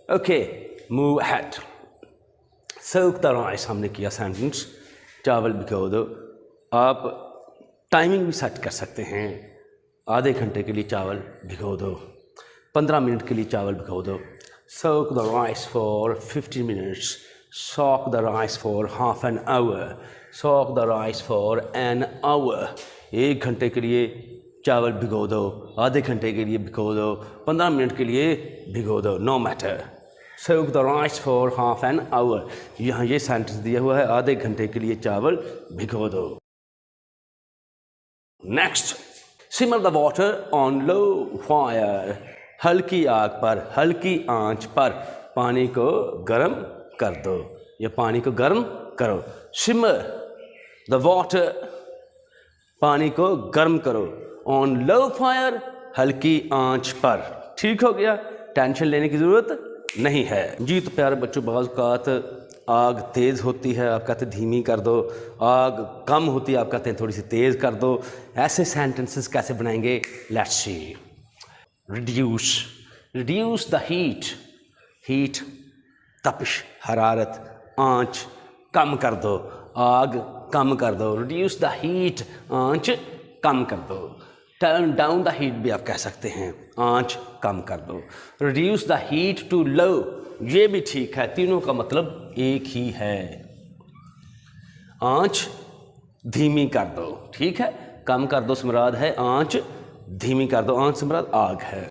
Okay, move ahead. Soak the rice हमने किया सेंटेंस, चावल भिगो दो। आप टाइमिंग भी सेट कर सकते हैं, आधे घंटे के लिए चावल भिगो दो, 15 मिनट के लिए चावल भिगो दो। Soak the rice for 15 minutes, soak the rice for half an hour, soak the rice for an hour. 1 घंटे के लिए चावल भिगो दो, आधे घंटे के लिए भिगो दो, 15 मिनट के लिए भिगो दो, no matter. Soak the rice for half an hour, यहाँ ये सेंटेंस दिया हुआ है, आधे घंटे के लिए चावल भिगो दो। Next, simmer the water on low fire, हल्की आग पर, हल्की आंच पर पानी को गर्म कर दो, या पानी को गर्म करो। सिमर द वाटर, पानी को गर्म करो, ऑन लो फायर, हल्की आंच पर, ठीक हो गया, टेंशन लेने की ज़रूरत नहीं है जी। तो प्यारे बच्चों, बाज़ औक़ात आग तेज़ होती है, आप कहते हैं धीमी कर दो, आग कम होती है, आप कहते हैं थोड़ी सी तेज़ कर दो। ऐसे सेंटेंसेस कैसे बनाएंगे, let's see. Reduce, reduce the heat, heat तपिश, हरारत, आंच कम कर दो, आग कम कर दो, रिड्यूस द हीट, आंच कम कर दो। टर्न डाउन द हीट भी आप कह सकते हैं, आंच कम कर दो। Reduce the heat to low, ये भी ठीक है, तीनों का मतलब एक ही है। आंच धीमी कर दो, ठीक है, कम कर दो से मुराद है आंच धीमी कर दो, आंच से मुराद आग है।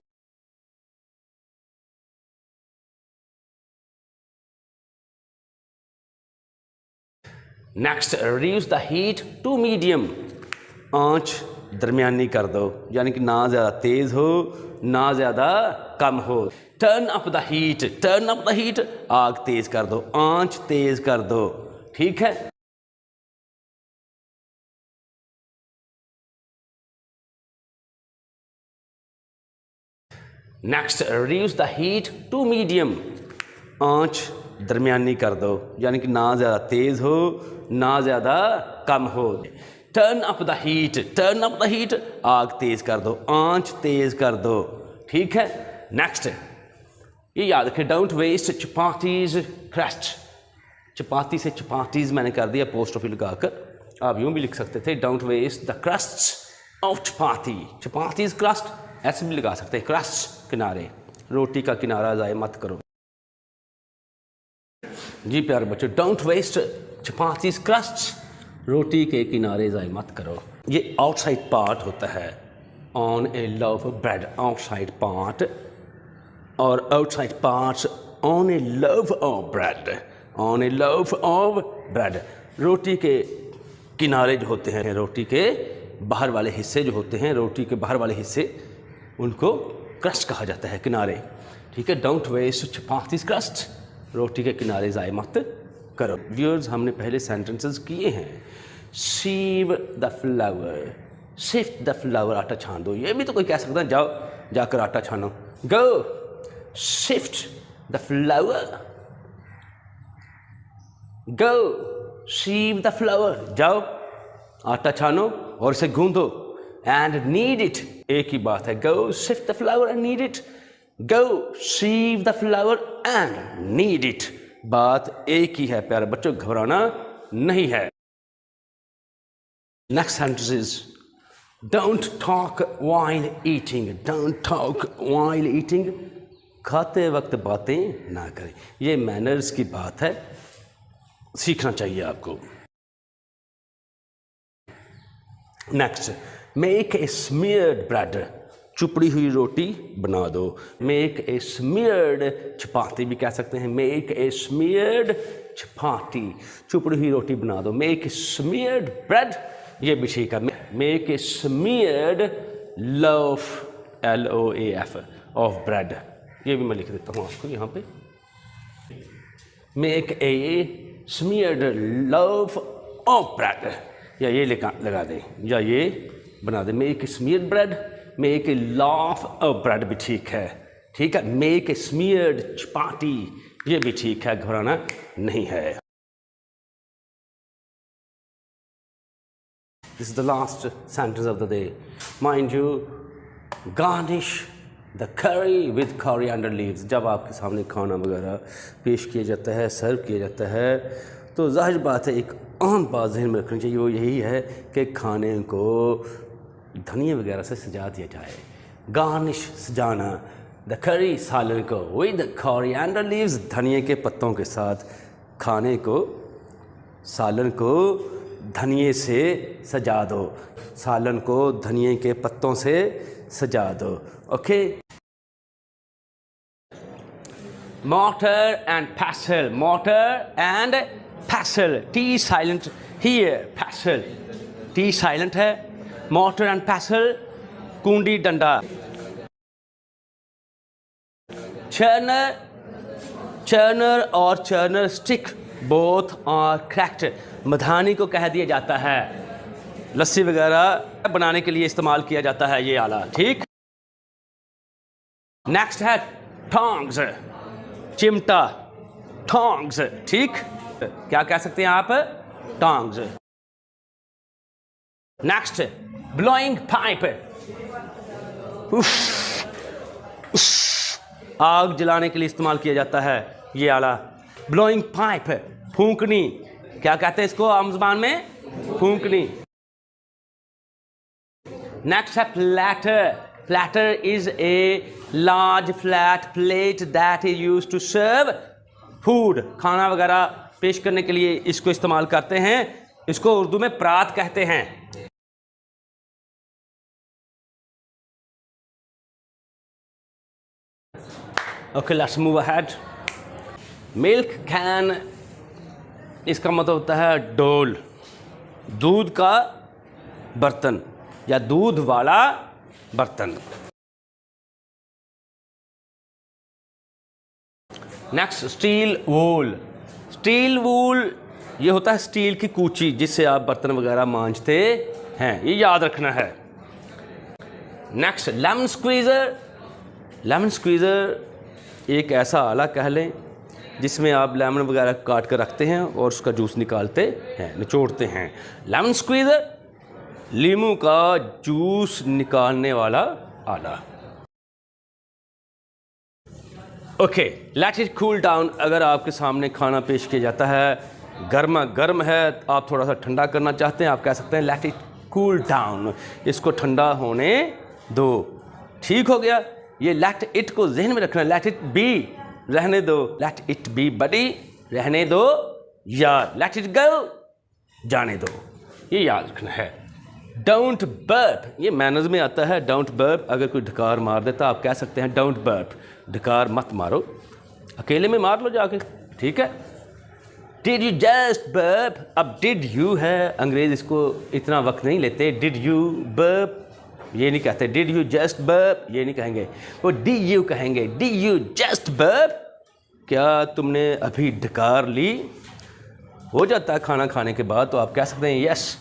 Next, reduce the heat to medium, आंच दरमियानी कर दो, यानी कि ना ज़्यादा तेज़ हो ना ज़्यादा कम हो। Turn up the heat, turn up the heat, आग तेज़ कर दो, आंच तेज़ कर दो, ठीक है। Next, reduce the heat to medium, आंच दरमियानी कर दो, यानी कि ना ज़्यादा तेज़ हो ना ज़्यादा कम हो। Turn up the heat, turn up the heat, आग तेज़ कर दो, आंच तेज़ कर दो, ठीक है। नेक्स्ट, ये याद रखें, डोंट वेस्ट चपातीज क्रस्ट, चपाती से चपातीज मैंने कर दिया पोस्टोफी लगाकर, आप यूँ भी लिख सकते थे, don't waste the crust of chapati, chapatis crust ऐसे भी लगा सकते हैं, क्रस्ट किनारे, रोटी का किनारा ज़ाया मत करो जी प्यारे बच्चों। डोंट वेस्ट चपातीज क्रस्ट, रोटी के किनारे ज़ाया मत करो। ये आउटसाइड पार्ट होता है, on a loaf bread, outside part, और outside parts on a loaf of bread, on a loaf of bread. रोटी के किनारे जो होते हैं, रोटी के बाहर वाले हिस्से जो होते हैं, रोटी के बाहर वाले हिस्से, उनको क्रस्ट कहा जाता है, किनारे, ठीक है। डोंट वेस्ट चपातीज क्रस्ट, रोटी के किनारे ज़ाया मत करो। व्यूअर्स, हमने पहले सेंटेंसेस किए हैं। Sieve the flour, sift the flour, आटा छान दो, ये भी तो कोई कह सकता है, जाओ जाकर आटा छानो, go sift the flour, go sieve the flour, जाओ आटा छानो और इसे गूंदो, and knead it, एक ही बात है. Go sift the flour and knead it. Go sieve the flour and knead it. बात एक ही है प्यारे बच्चों, घबराना नहीं है. Next sentence is don't talk while eating. Don't talk while eating. खाते वक्त बातें ना करें. ये मैनर्स की बात है, सीखना चाहिए आपको. Next, make a smeared bread. चुपड़ी हुई रोटी बना दो. मेक ए स्मीयर्ड चपाती भी कह सकते हैं. मेक ए स्मीयर्ड चपाती, चुपड़ी हुई रोटी बना दो. मेक ए स्मीयर्ड ब्रेड, ये भी ठीक है. Make a smeared loaf, LOAF, of bread. ये भी मैं लिख देता हूँ आपको यहाँ पे. Make a smeared loaf of bread, या ये लगा दें, या ये बना दें. Make a smeared bread, make a loaf of bread भी ठीक है. ठीक है. मेक ए स्मीयर्ड चपाती, ये भी ठीक है, घबराना नहीं है. This is the last sentence of the day. Mind you, garnish the curry with coriander leaves. जब आपके सामने खाना वगैरह पेश किया जाता है, सर्व किया जाता है, तो जाहिर बात है एक आम बात ज़हन में रखनी चाहिए, वो यही है कि खाने को धनिया वगैरह से सजा दिया जाए. गार्निश, सजाना. द करी, सालन को, विद coriander leaves, धनिया के पत्तों के साथ. खाने को, सालन को धनिए से सजा दो. सालन को धनिए के पत्तों से सजा दो. Okay. mortar and pestle. mortar and pestle. T silent here. pestle, T silent है. mortar and pestle, कुंडी डंडा. churner और churner stick both are correct. मधानी को कह दिया जाता है, लस्सी वगैरह बनाने के लिए इस्तेमाल किया जाता है ये आला. ठीक. नेक्स्ट है tongs, चिमटा. tongs, ठीक. क्या कह सकते हैं आप? tongs. Next, blowing pipe. आग जलाने के लिए इस्तेमाल किया जाता है ये आला. blowing pipe, फूंकनी. क्या कहते हैं इसको आम ज़बान में? फूंकनी. नेक्स्ट है platter. platter is a large flat plate that is used to serve food. खाना वगैरह पेश करने के लिए इसको इस्तेमाल करते हैं. इसको उर्दू में परात कहते हैं. Okay, let's move ahead. Milk can, इसका मतलब होता है डोल, दूध का बर्तन या दूध वाला बर्तन. नेक्स्ट, स्टील वूल. स्टील वूल ये होता है स्टील की कूची जिससे आप बर्तन वगैरह मांजते हैं, ये याद रखना है. Next, lemon squeezer. Lemon squeezer एक ऐसा आला कह लें जिसमें आप लेमन वगैरह काट कर रखते हैं और उसका जूस निकालते हैं, निचोड़ते हैं. लेमन स्क्वीज़र, लीमू का जूस निकालने वाला आला. Okay. Let it cool down. अगर आपके सामने खाना पेश किया जाता है, गर्मा गर्म है, आप थोड़ा सा ठंडा करना चाहते हैं, आप कह सकते हैं लेट इट कूल डाउन. इसको ठंडा होने दो. ठीक हो गया. ये लेट इट को जहन में रखना. लेट इट बी, रहने दो. लेट इट बी बडी, रहने दो यार. लेट इट गो, जाने दो. ये याद रखना है. डोंट बर्प, ये मैनर्स में आता है. डोंट बर्प, अगर कोई ढकार मार देता आप कह सकते हैं डोंट बर्प, ढकार मत मारो, अकेले में मार लो जाके. ठीक है. Did you just burp. अब डिड यू है, अंग्रेज इसको इतना वक्त नहीं लेते. डिड यू बर्प ये नहीं कहते. डिड यू जस्ट बर्प ये नहीं कहेंगे, वो डी यू कहेंगे. डी यू जस्ट बर्प, क्या तुमने अभी ढकार ली. हो जाता है खाना खाने के बाद तो आप कह सकते हैं yes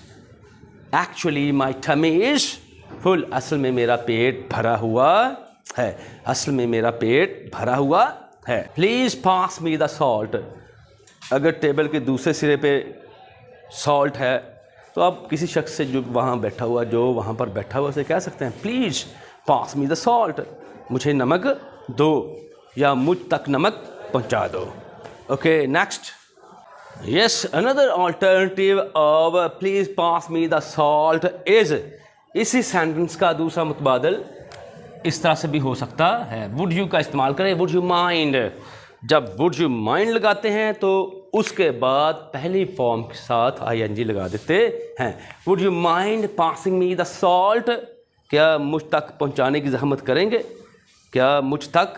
actually my tummy is full. असल में मेरा पेट भरा हुआ है. असल में मेरा पेट भरा हुआ है. Please pass me the salt. अगर टेबल के दूसरे सिरे पे सॉल्ट है तो आप किसी शख्स से जो वहाँ पर बैठा हुआ उसे कह सकते हैं please pass me the salt, मुझे नमक दो या मुझ तक नमक पहुँचा दो। Okay next, yes another alternative of please pass me the salt is, इसी सेंटेंस का दूसरा मुतबादल इस तरह से भी हो सकता है, वुड यू का इस्तेमाल करें, वुड यू माइंड। जब वुड यू माइंड लगाते हैं तो उसके बाद पहली फॉर्म के साथ आईएनजी लगा देते हैं। Would you mind passing me the salt, क्या मुझ तक पहुंचाने की ज़हमत करेंगे, क्या मुझ तक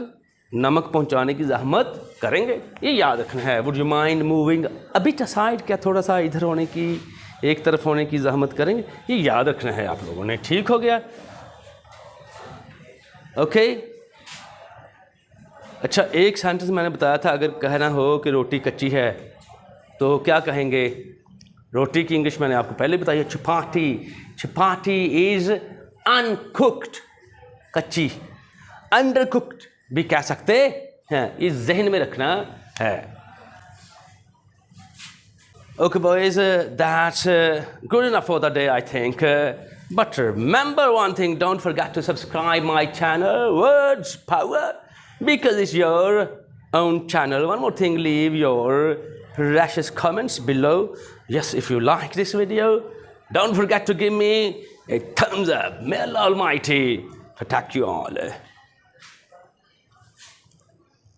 नमक पहुंचाने की ज़हमत करेंगे, ये याद रखना है। Would you mind moving a bit aside, क्या थोड़ा सा इधर होने की, एक तरफ होने की ज़हमत करेंगे, ये याद रखना है आप लोगों ने। ठीक हो गया? ओके अच्छा, एक सेंटेंस मैंने बताया था, अगर कहना हो कि रोटी कच्ची है तो क्या कहेंगे? रोटी की इंग्लिश मैंने आपको पहले बताई है, चपाटी। चपाटी इज़ अनकुक्ड, कच्ची। अंडर कुक्ड भी कह सकते हैं, इस जहन में रखना है। Okay boys, that's good enough for the day I think. But remember one thing, don't forget to subscribe my channel, Words Power, because it's your own channel. One more thing, leave your precious comments below. Yes, if you like this video, don't forget to give me a thumbs up. May Allah Almighty protect you all.